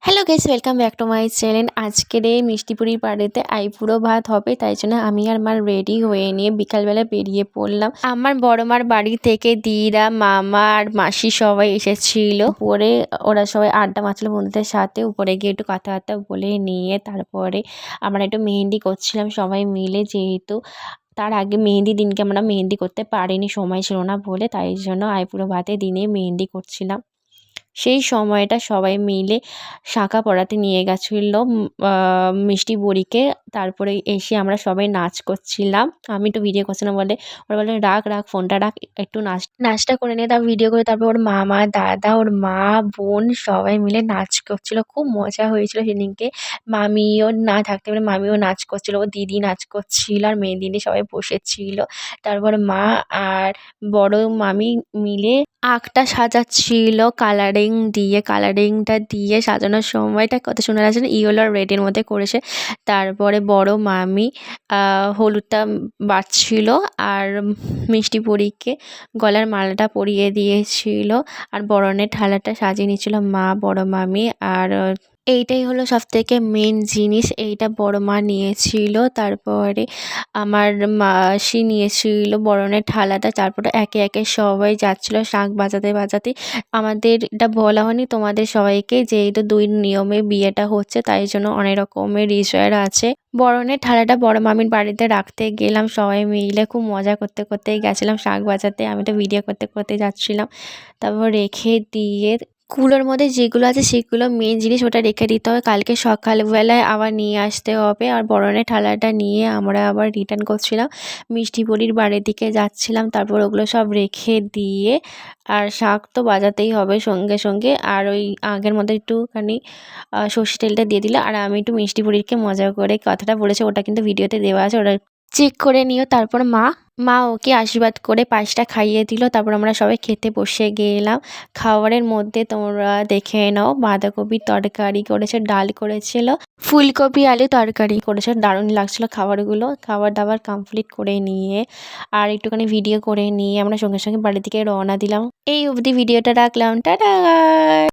Hello guys, welcome back to my channel. আজকের এই মিষ্টিপুরির বাড়িতে আইবুড়ো ভাত হবে, তাই জন্য আমি আর মা রেডি হয়ে নিয়ে বিকালবেলা বেরিয়ে পড়লাম। আমার বড় মার বাড়ি থেকে দিদা, মামা আর মাসি সবাই এসেছিল। পরে ওরা সবাই আড্ডা মারছিল বন্ধুদের সাথে। উপরে গিয়ে একটু কথাবার্তা বলে নিয়ে তারপরে আমরা একটু মেহেন্দি করছিলাম সবাই মিলে, যেহেতু তার আগে মেহেন্দি দিনকে আমরা মেহেন্দি করতে পারিনি, সময় ছিল না বলে, তাই জন্য আইবুড়ো ভাতের দিনে মেহেন্দি করছিলাম। সেই সময়টা সবাই মিলে শাঁখা পরাতে নিয়ে গেছিলো মিষ্টি বুড়িকে। তারপরে এসে আমরা সবাই নাচ করছিলাম। আমি একটু ভিডিও করছিলাম বলে ওরা বললো রাখ রাখ ফোনটা রাখ, একটু নাচটা করে নিয়ে তারপর ভিডিও করে। তারপর ওর মামা, দাদা, ওর মা, বোন সবাই মিলে নাচ করছিল। খুব মজা হয়েছিল সেদিনকে। মামিও না থাকতে পারে, মামিও নাচ করছিল, ওর দিদি নাচ করছিল আর মেহেন্দি নিয়ে সবাই বসেছিল। তারপর মা আর বড় মামি মিলে আঁকটা সাজাচ্ছিল কালারিংটা দিয়ে সাজানোর সময়টা কত সুন্দর আছে না, ইয়েলো আর রেডের মধ্যে করেছে। তারপরে বড় মামি হলুদটা বাটছিল আর মিষ্টি পরীকে গলার মালাটা পরিয়ে দিয়েছিল আর বরণের থালাটা সাজিয়ে নিচ্ছিল মা, বড় মামি। আর এইটাই হলো সবথেকে মেন জিনিস, এইটা বড় মা নিয়েছিল। তারপরে আমার মাসি নিয়েছিল বরণের থালাটা। তারপরে একে একে সবাই যাচ্ছিল শাঁখ বাজাতে বাজাতে। আমাদের এটা বলা হয়নি তোমাদের সবাইকে, যেহেতু দুই নিয়মে বিয়েটা হচ্ছে তাই জন্য অনেক রকমের রিচুয়াল আছে। বরণের থালাটা বড় মামির বাড়িতে রাখতে গেলাম সবাই মিলে, খুব মজা করতে করতে গেছিলাম শাঁখ বাজাতে। আমি তো ভিডিও করতে করতে যাচ্ছিলাম। তারপর রেখে দিয়ে কুলোর মধ্যে যেগুলো আছে সেগুলো মেন জিনিস, ওটা রেখে দিতে হবে, কালকে সকালবেলায় আবার নিয়ে আসতে হবে। আর বরণের থালাটা নিয়ে আমরা আবার রিটার্ন করছিলাম, মিষ্টি বুড়ির বাড়ির দিকে যাচ্ছিলাম। তারপর ওগুলো সব রেখে দিয়ে আর শাঁখ তো বাজাতেই হবে সঙ্গে সঙ্গে। আর ওই আগের মধ্যে একটুখানি সর্ষে তেলটা দিয়ে দিল। আর আমি একটু মিষ্টি বুড়িকে মজা করে কথাটা বলেছি, ওটা কিন্তু ভিডিওতে দেওয়া আছে, ওটা চেক করে নিও। তারপর মা ওকে আশীর্বাদ করে পায়েসটা খাইয়ে দিল। তারপর আমরা সবাই খেতে বসে গেলাম। খাবারের মধ্যে তোমরা দেখে নাও, বাঁধাকপির তরকারি করেছে, ডাল করেছিল, ফুলকপি আলু তরকারি করেছে। দারুণ লাগছিল খাবারগুলো। খাবার দাবার কমপ্লিট করে নিয়ে আর একটুখানি ভিডিও করে নিয়ে আমরা সঙ্গে সঙ্গে বাড়ি থেকে রওনা দিলাম। এই অবধি ভিডিওটা রাখলাম, টাটা।